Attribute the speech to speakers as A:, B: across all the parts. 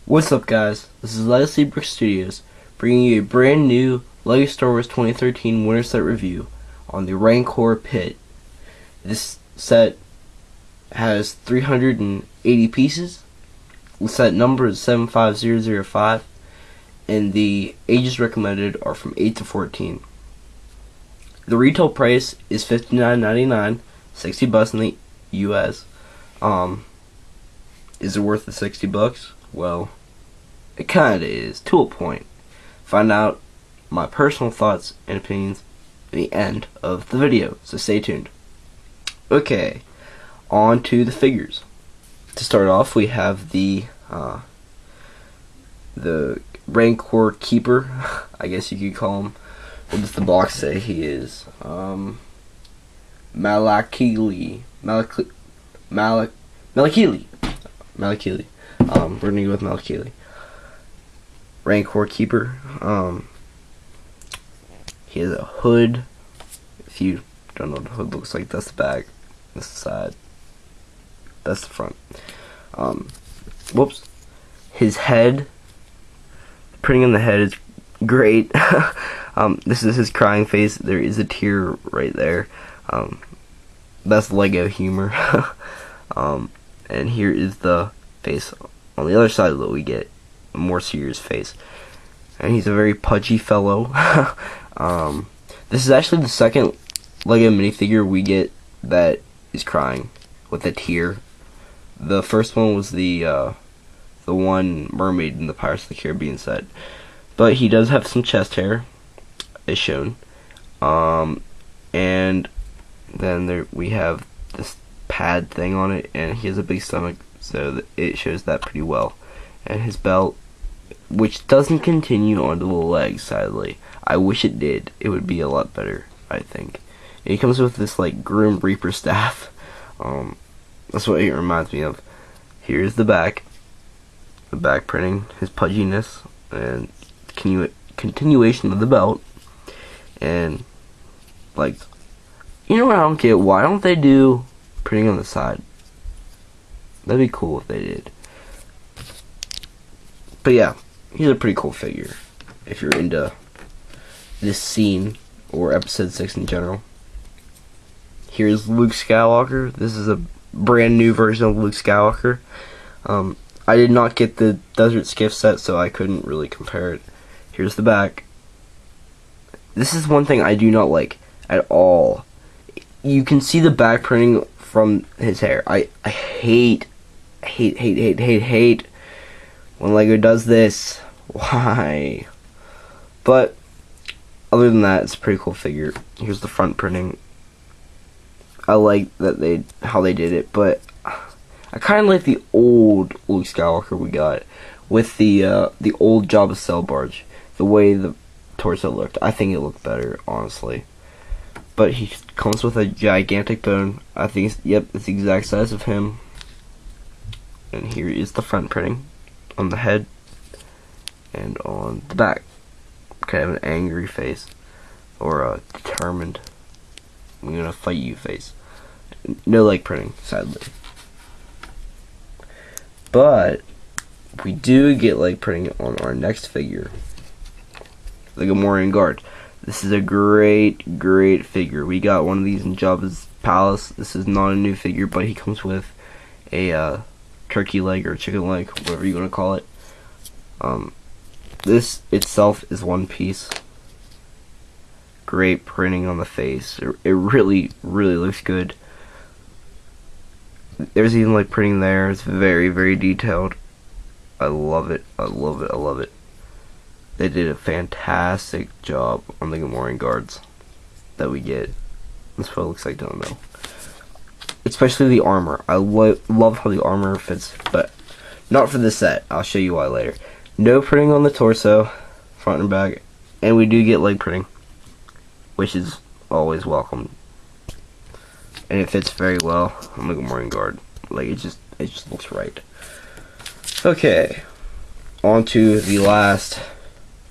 A: What's up, guys? This is LEGacybrixstudiOs bringing you a brand new LEGO Star Wars 2013 Winter Set review on the Rancor Pit. This set has 380 pieces. The set number is 75005, and the ages recommended are from 8 to 14. The retail price is $59.99, $60 in the US. Is it worth the $60? Well, it kinda is, to a point. Find out my personal thoughts and opinions at the end of the video, so stay tuned. Okay, on to the figures. To start off, we have the Rancor Keeper, I guess you could call him. What does the box say he is? Malakili. Malakili. We're gonna go with Malakili. Rancor Keeper. He has a hood. If you don't know what the hood looks like, that's the back. That's the side. That's the front. Whoops. His head. Printing on the head is great. This is his crying face. There is a tear right there. That's Lego humor. And here is the face on the other side of it. We get a more serious face, and he's a very pudgy fellow. This is actually the second Lego minifigure we get that is crying with a tear. The first one was the one mermaid in the Pirates of the Caribbean set, but he does have some chest hair, as shown. And then there we have this pad thing on it, and he has a big stomach, so it shows that pretty well. And his belt, which doesn't continue onto the legs, sadly. I wish it did. It would be a lot better, I think. And he comes with this like Grim Reaper staff. That's what it reminds me of. Here's the back. The back printing, his pudginess, and continuation of the belt. And like, you know what I don't get? Why don't they do printing on the side? That'd be cool if they did. But yeah, he's a pretty cool figure if you're into this scene or episode 6 in general. Here's Luke Skywalker. This is a brand new version of Luke Skywalker. I did not get the Desert Skiff set, so I couldn't really compare it. Here's the back. This is one thing I do not like at all. You can see the back printing from his hair. I hate when Lego does this. Why? But other than that, it's a pretty cool figure. Here's the front printing. I like that how they did it, but I kind of like the old Luke Skywalker we got with the old Jabba Cell barge. The way the torso looked, I think it looked better, honestly. But he comes with a gigantic bone. I think it's the exact size of him. And here is the front printing on the head and on the back. Kind of an angry face, or a determined, I'm gonna fight you face. No leg printing, sadly. But we do get leg printing on our next figure, the Gamorrean guard. This is a great figure. We got one of these in Jabba's palace. This is not a new figure, but he comes with a turkey leg or chicken leg, whatever you want to call it. This itself is one piece. Great printing on the face. It really looks good. There's even like printing there. It's very detailed. I love it. I love it. They did a fantastic job on the Gamorrean guards that we get. That's what it looks like down though. Especially the armor. I love how the armor fits, but not for this set. I'll show you why later. No printing on the torso, front and back, and we do get leg printing, which is always welcome. And it fits very well on the Gamorrean guard. Like it just looks right. Okay, on to the last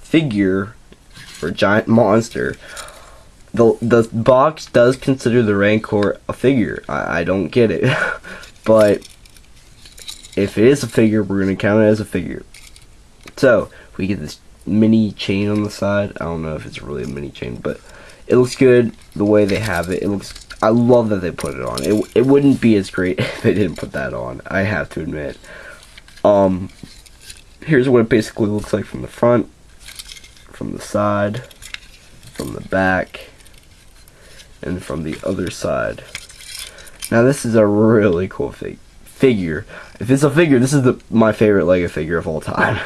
A: figure for giant monster. The box does consider the Rancor a figure. I don't get it. But if it is a figure, we're going to count it as a figure. So we get this mini chain on the side. I don't know if it's really a mini chain, but it looks good the way they have it. It looks. I love that they put it on. It wouldn't be as great if they didn't put that on. I have to admit. Here's what it basically looks like from the front, from the side, from the back, and from the other side. Now this is a really cool figure. If it's a figure, this is my favorite LEGO figure of all time.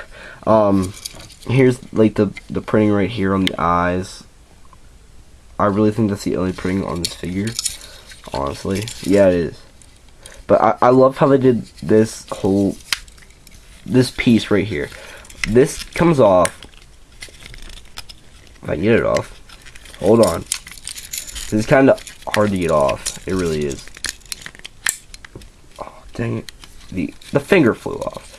A: Here's like the printing right here on the eyes. I really think that's the only printing on this figure. Honestly, yeah, it is. But I love how they did this piece right here. This comes off. If I can get it off. Hold on. This is kind of hard to get off. It really is. Oh, dang it. The finger flew off.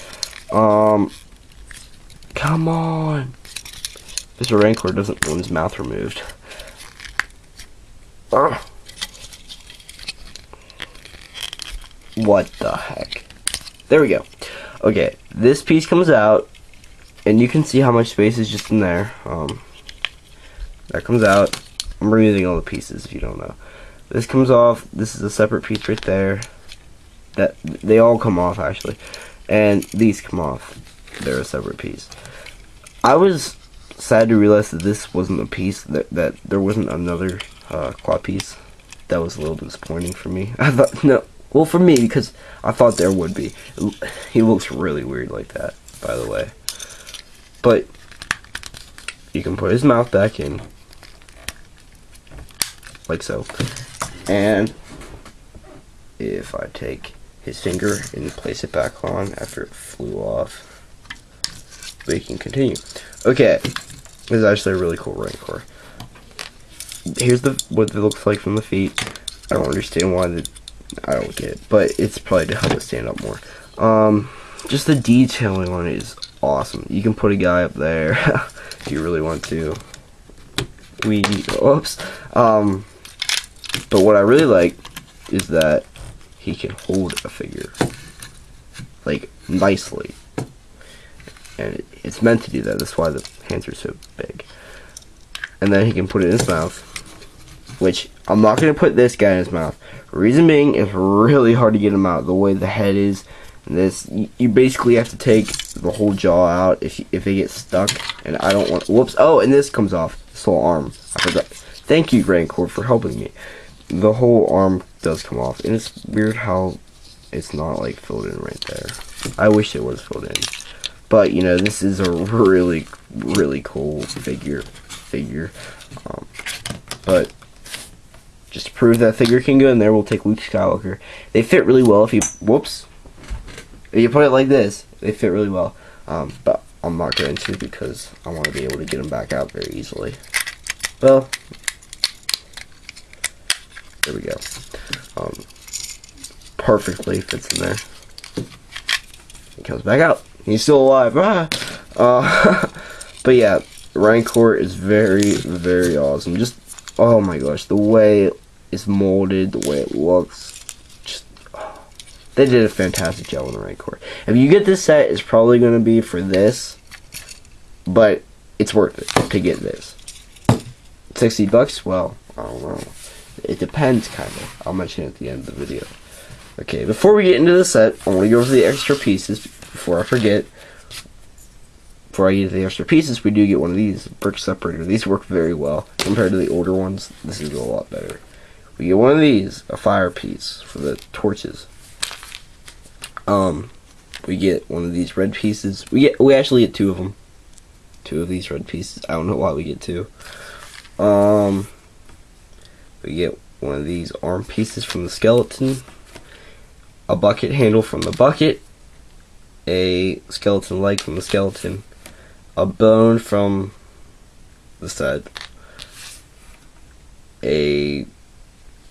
A: Come on. Mr. Rancor doesn't want his mouth removed. What the heck? There we go. Okay, this piece comes out, and you can see how much space is just in there. That comes out. I'm removing all the pieces if you don't know. This comes off. This is a separate piece right there. That they all come off actually, and these come off. They're a separate piece. I was sad to realize that this wasn't a piece. That there wasn't another claw piece. That was a little disappointing for me. I thought no. Well, for me, because I thought there would be. He looks really weird like that, by the way. But you can put his mouth back in, like so. And if I take his finger and place it back on after it flew off, we can continue. Okay, this is actually a really cool Rancor. Here's what it looks like from the feet. I don't understand why I don't get it, but it's probably to help it stand up more. Just the detailing on it is awesome. You can put a guy up there if you really want to. Oops. But what I really like is that he can hold a figure, like, nicely. And it's meant to do that. That's why the hands are so big. And then he can put it in his mouth, which I'm not going to put this guy in his mouth. Reason being, it's really hard to get him out. The way the head is, and this, you basically have to take the whole jaw out if it gets stuck. And I don't want. Whoops! Oh, and this comes off. This whole arm. I forgot. Thank you, Rancor, for helping me. The whole arm does come off, and it's weird how it's not like filled in right there. I wish it was filled in, but you know, this is a really, really cool figure. But just to prove that figure can go in there, we'll take Luke Skywalker. They fit really well if you, whoops, if you put it like this, they fit really well. But I'm not going to because I want to be able to get them back out very easily. Well, there we go. Perfectly fits in there. He comes back out. He's still alive. But yeah, Rancor is very, very awesome. Just, oh my gosh, the way it's molded, the way it looks, just, oh, they did a fantastic job on the Rancor. If you get this set, it's probably going to be for this, but it's worth it to get this. $60? Well, I don't know. It depends, kind of. I'll mention it at the end of the video. Okay, before we get into the set, I want to go over the extra pieces before I forget. Before I get to the extra pieces, we do get one of these, brick separator. These work very well. Compared to the older ones, this is a lot better. We get one of these, a fire piece for the torches. We get one of these red pieces. We actually get two of them. Two of these red pieces. I don't know why we get two. We get one of these arm pieces from the skeleton, a bucket handle from the bucket, a skeleton leg from the skeleton, a bone from the side, a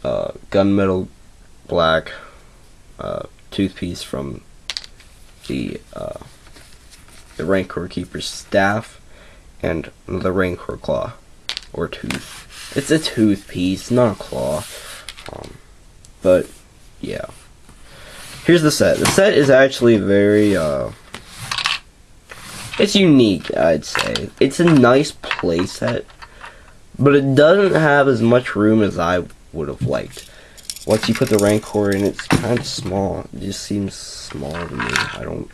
A: gunmetal black tooth piece from the Rancor Keeper's staff, and the Rancor claw or tooth. It's a tooth piece, not a claw. But yeah. Here's the set. The set is actually very It's unique, I'd say. It's a nice playset, but it doesn't have as much room as I would have liked. Once you put the Rancor in, it's kind of small. It just seems small to me. I don't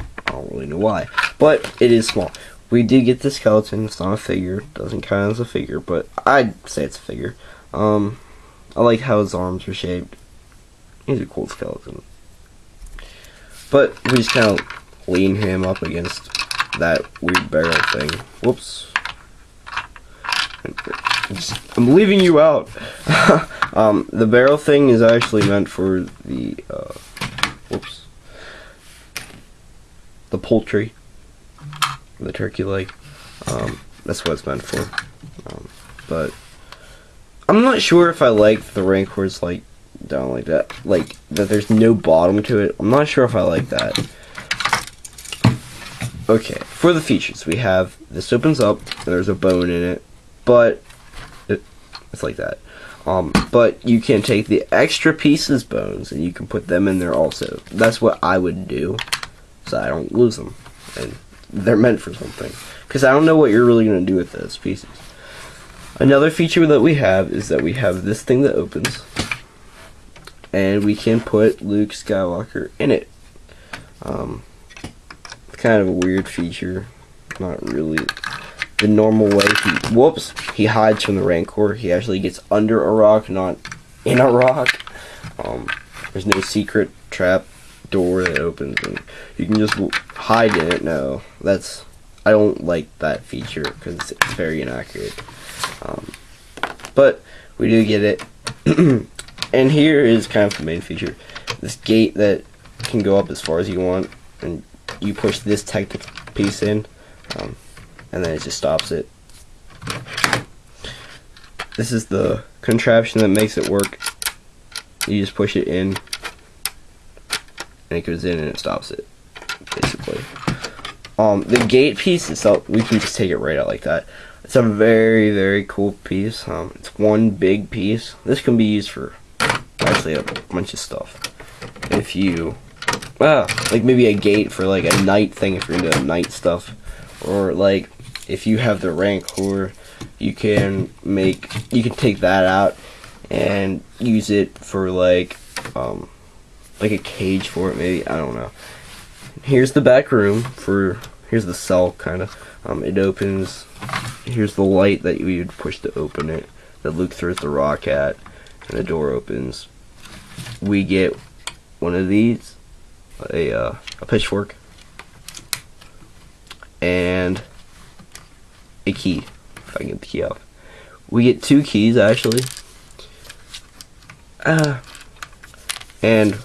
A: really know why, but it is small. We did get the skeleton. It's not a figure. Doesn't count as a figure, but I'd say it's a figure. I like how his arms are shaped. He's a cool skeleton. But we just kind of lean him up against that weird barrel thing. Whoops. I'm leaving you out. The barrel thing is actually meant for the whoops, the poultry, the turkey leg. That's what it's meant for. But I'm not sure if I like the Rancors like down like that, like that there's no bottom to it. I'm not sure if I like that. Okay, for the features, we have this opens up and there's a bone in it, but it's like that. But you can take the extra pieces bones and you can put them in there also. That's what I would do, so I don't lose them, and they're meant for something. Because I don't know what you're really going to do with those pieces. Another feature that we have is that we have this thing that opens, and we can put Luke Skywalker in it. It's kind of a weird feature, not really the normal way. He hides from the Rancor. He actually gets under a rock, not in a rock. There's no secret trap door that opens and you can just hide in it. No, I don't like that feature because it's very inaccurate. But we do get it. And here is kind of the main feature. This gate that can go up as far as you want, and you push this technical piece in, and then it just stops it. This is the contraption that makes it work. You just push it in, and it goes in and it stops it, basically. The gate piece itself, we can just take it right out like that. It's a very, very cool piece. It's one big piece. This can be used for actually a bunch of stuff. If you, like maybe a gate for like a night thing if you're into night stuff, or like if you have the Rancor, you can take that out and use it for like a cage for it, maybe. I don't know. Here's the back room here's the cell kind of. It opens. Here's the light that you would push to open it, that Luke throws the rock at, and the door opens. We get one of these, a pitchfork, and a key, if I can get the key off. We get 2 keys actually. And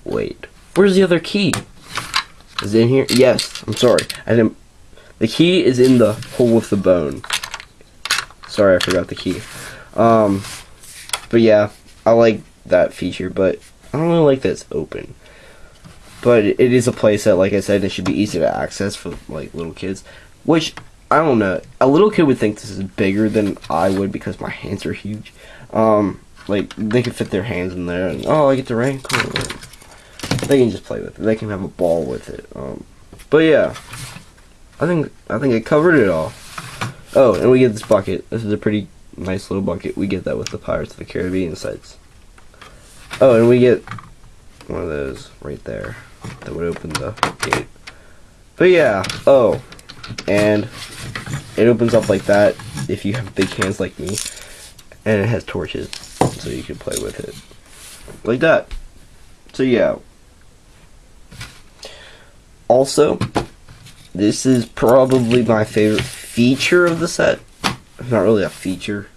A: wait, where's the other key? Is it in here? Yes, I'm sorry. The key is in the hole with the bone. Sorry, I forgot the key. But yeah, I like that feature, but I don't really like that it's open. But it is a playset, like I said, it should be easy to access for like little kids. Which, I don't know, a little kid would think this is bigger than I would because my hands are huge. Like, they could fit their hands in there and, oh, I get the Rancor. They can just play with it. They can have a ball with it. But yeah, I think I covered it all. Oh, and we get this bucket. This is a pretty nice little bucket. We get that with the Pirates of the Caribbean sites. Oh, and we get one of those right there that would open the gate. But yeah, oh, and it opens up like that if you have big hands like me, and it has torches, so you can play with it like that. So yeah. Also, this is probably my favorite feature of the set. It's not really a feature,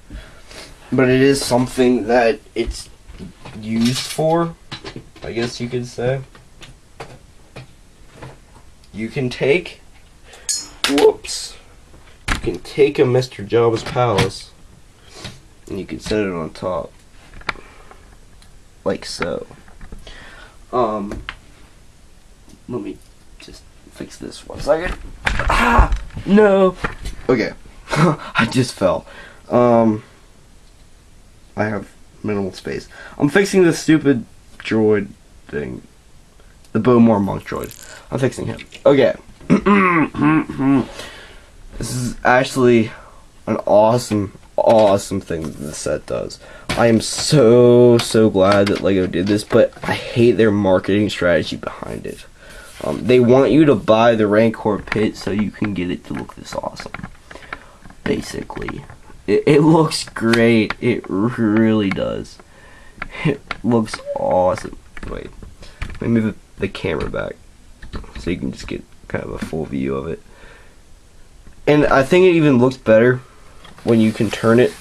A: but it is something that it's used for, I guess you could say. You can take, you can take a Mr. Jabba's palace, and you can set it on top, like so. Let me just fix this 1 second. Ah, no. Okay, I just fell. I have minimal space. I'm fixing this stupid droid thing, the Bowmore monk droid. I'm fixing him. Okay. This is actually an awesome thing that the set does. I am so glad that LEGO did this, but I hate their marketing strategy behind it. They want you to buy the Rancor pit so you can get it to look this awesome. Basically, it looks great. It really does. It looks awesome. Wait, let me move the camera back so you can just get kind of a full view of it. And I think it even looks better when you can turn it.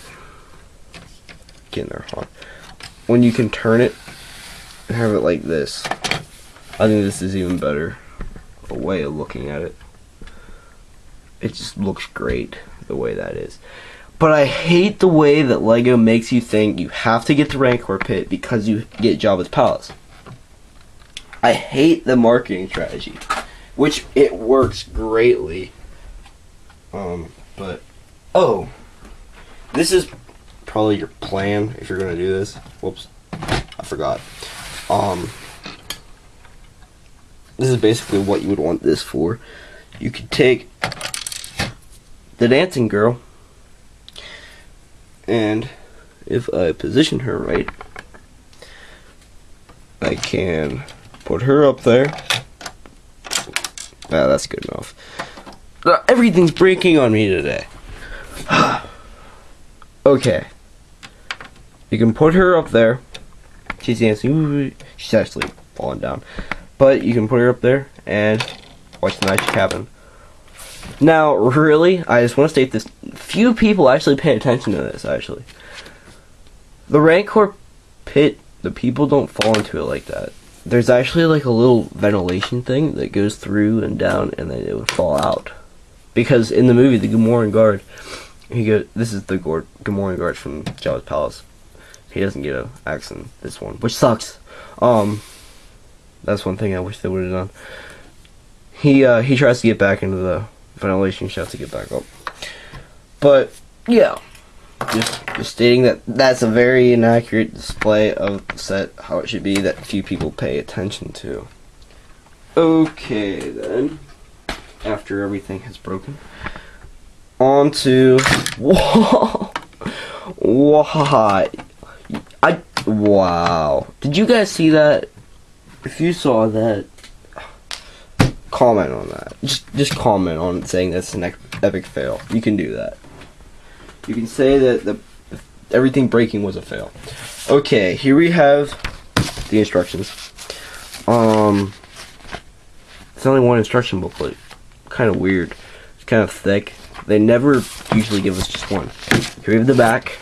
A: Get in there, huh? When you can turn it and have it like this. I think this is even better. A way of looking at it. It just looks great the way that is. But I hate the way that LEGO makes you think you have to get the Rancor pit because you get Jabba's palace. I hate the marketing strategy, which it works greatly. But oh, this is probably your plan if you're gonna do this. Whoops, I forgot. This is basically what you would want this for. You could take the dancing girl, and if I position her right, I can put her up there. Ah, that's good enough. Everything's breaking on me today. Okay. You can put her up there. She's dancing. She's actually falling down. But you can put her up there and watch the magic happen. Now, really, I just want to state this. Few people actually pay attention to this, actually. The Rancor pit, the people don't fall into it like that. There's actually like a little ventilation thing that goes through and down, and then it would fall out. Because in the movie, the Gamorrean guard, this is the Gamorrean guard from Jabba's palace. He doesn't get an axe in this one, which sucks. That's one thing I wish they would have done. He tries to get back into the ventilation shaft to get back up. But yeah, just stating that that's a very inaccurate display of the set, how it should be, that few people pay attention to. Okay then, after everything has broken, on to wow. Did you guys see that? If you saw that, comment on that. Just comment on it saying that's an epic fail. You can do that. You can say that everything breaking was a fail. Okay, here we have the instructions. It's only one instruction booklet. Kind of weird. It's kind of thick. They never usually give us just one. Here we have the back.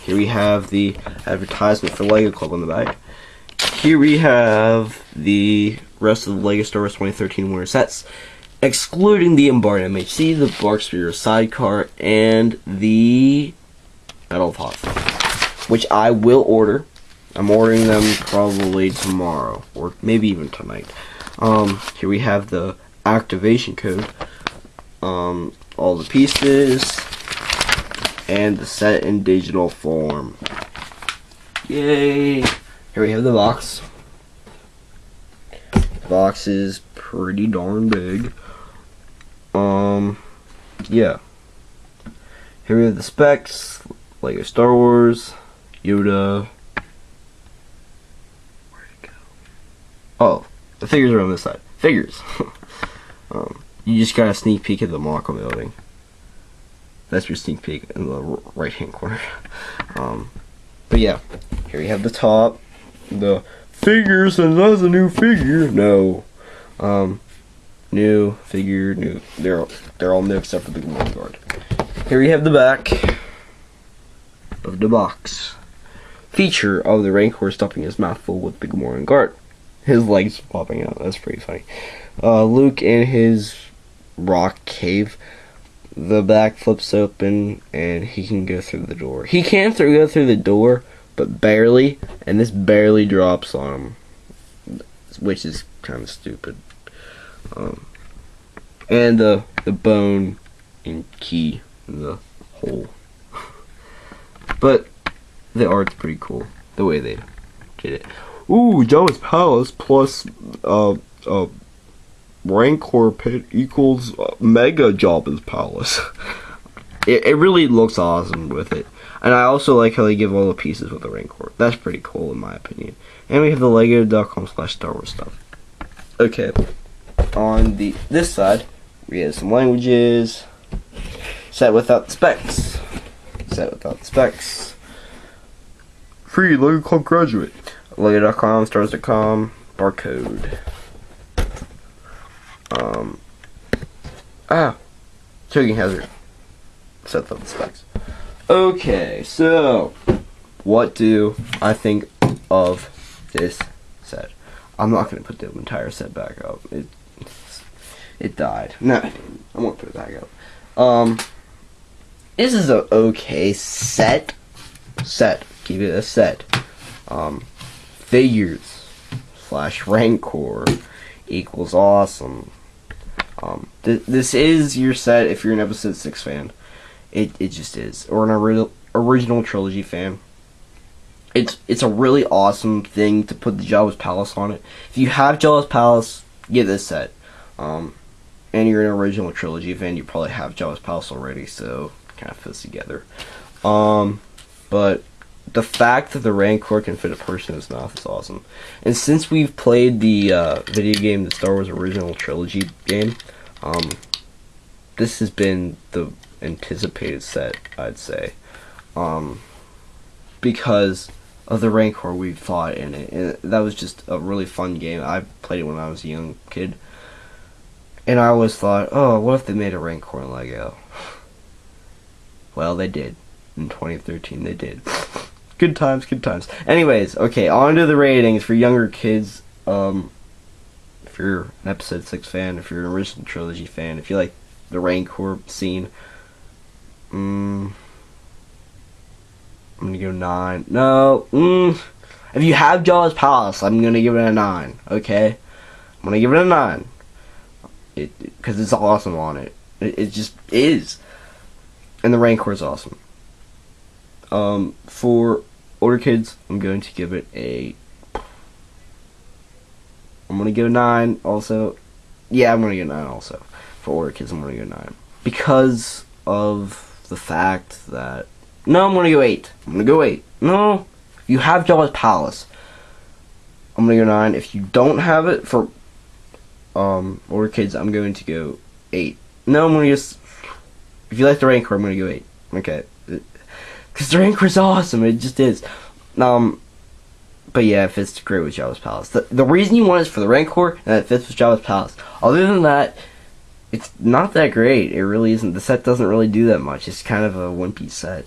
A: Here we have the advertisement for LEGO Club on the back. Here we have the rest of the LEGO Star Wars 2013 winter sets, excluding the Embark MHC, the Bark Speeder sidecar, and the Battle of Hoth, which I will order. I'm ordering them probably tomorrow, or maybe even tonight. Here we have the activation code, all the pieces, and the set in digital form. Yay! Here we have the box. The box is pretty darn big. Yeah. Here we have the specs, LEGO Star Wars, Yoda. Where'd it go? Oh, the figures are on this side. Figures. You just got a sneak peek at the Malakili building. That's your sneak peek in the right hand corner. But yeah, here we have the top, the figures, and that's a new figure. No, new figure, new. They're all new except for the Gamorrean guard. Here we have the back of the box. Feature of the Rancor stuffing his mouth full with the Gamorrean guard. His legs popping out. That's pretty funny. Luke in his rock cave. The back flips open and he can go through the door. He can go through the door, but barely, and this barely drops on him, which is kind of stupid. And the bone and key in the hole. But the art's pretty cool, the way they did it. Ooh, Jabba's palace plus Rancor pit equals Mega Jabba's palace. It really looks awesome with it. And I also like how they give all the pieces with the Rancor. That's pretty cool in my opinion. And we have the lego.com/Star Wars stuff. Okay. On this side, we have some languages. Set without the specs. Set without the specs. Free Lego Club graduate. Lego.com, stars.com, barcode. Choking hazard. Set without the specs. Okay, so what do I think of this set? I'm not gonna put the entire set back up. It died. No, I won't put it back up. This is a okay set. Keep it a set. Figures / Rancor equals awesome. This is your set if you're an episode 6 fan. It just is. Or an original trilogy fan. It's a really awesome thing to put the Jabba's Palace on it. If you have Jabba's Palace, get this set. And you're an original trilogy fan, you probably have Jabba's Palace already, so it kind of fits together. But the fact that the Rancor can fit a person in his mouth is awesome. And since we've played the video game, the Star Wars original trilogy game, this has been the anticipated set, I'd say. Because of the Rancor we've fought in it. And that was just a really fun game. I played it when I was a young kid. And I always thought, oh, what if they made a Rancor in Lego? Well, they did. In 2013, they did. Good times, good times. Anyways, okay, on to the ratings for younger kids. If you're an episode 6 fan, if you're an original trilogy fan, if you like the Rancor scene, I'm gonna go 9. No, if you have Jabba's Palace, I'm gonna give it a 9. Okay, I'm gonna give it a 9. Because it's awesome on it. It just is, and the Rancor is awesome. For older kids, I'm going to give it a. I'm gonna give a 9. Also, yeah, I'm gonna give a 9. Also, for older kids, I'm gonna go 9 because of the fact that. No, I'm gonna go 8. I'm gonna go 8. No, if you have Jabba's Palace, I'm gonna go 9. If you don't have it for older kids, I'm going to go 8. No, I'm gonna just. If you like the Rancor, I'm gonna go 8. Okay, because the Rancor is awesome. It just is. But yeah, it fits great with Jabba's Palace. The reason you want it is for the Rancor, and it fits with Jabba's Palace. Other than that, it's not that great. It really isn't. The set doesn't really do that much. It's kind of a wimpy set.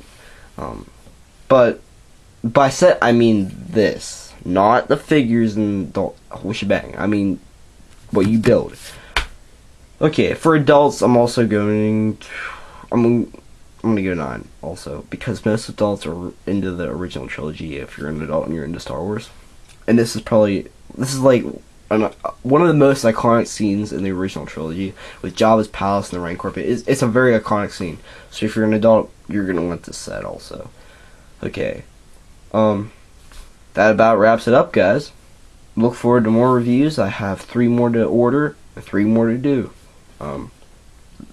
A: But by set, I mean this. Not the figures and the whole shebang. I mean what you build. Okay, for adults, I'm also going. I'm gonna go 9 also, because most adults are into the original trilogy if you're an adult and you're into Star Wars. And this is like one of the most iconic scenes in the original trilogy with Jabba's Palace and the Rancor pit. It's a very iconic scene. So if you're an adult, you're gonna want this set also. Okay. That about wraps it up, guys. Look forward to more reviews. I have 3 more to order and 3 more to do.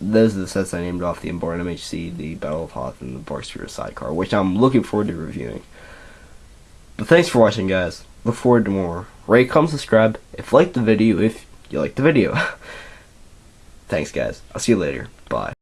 A: Those are the sets I named off: the Embarn MHC, the Battle of Hoth, and the Bark Sphere Sidecar, which I'm looking forward to reviewing. But thanks for watching, guys. Look forward to more. Rate, comment, subscribe if you liked the video, if you liked the video. Thanks, guys. I'll see you later. Bye.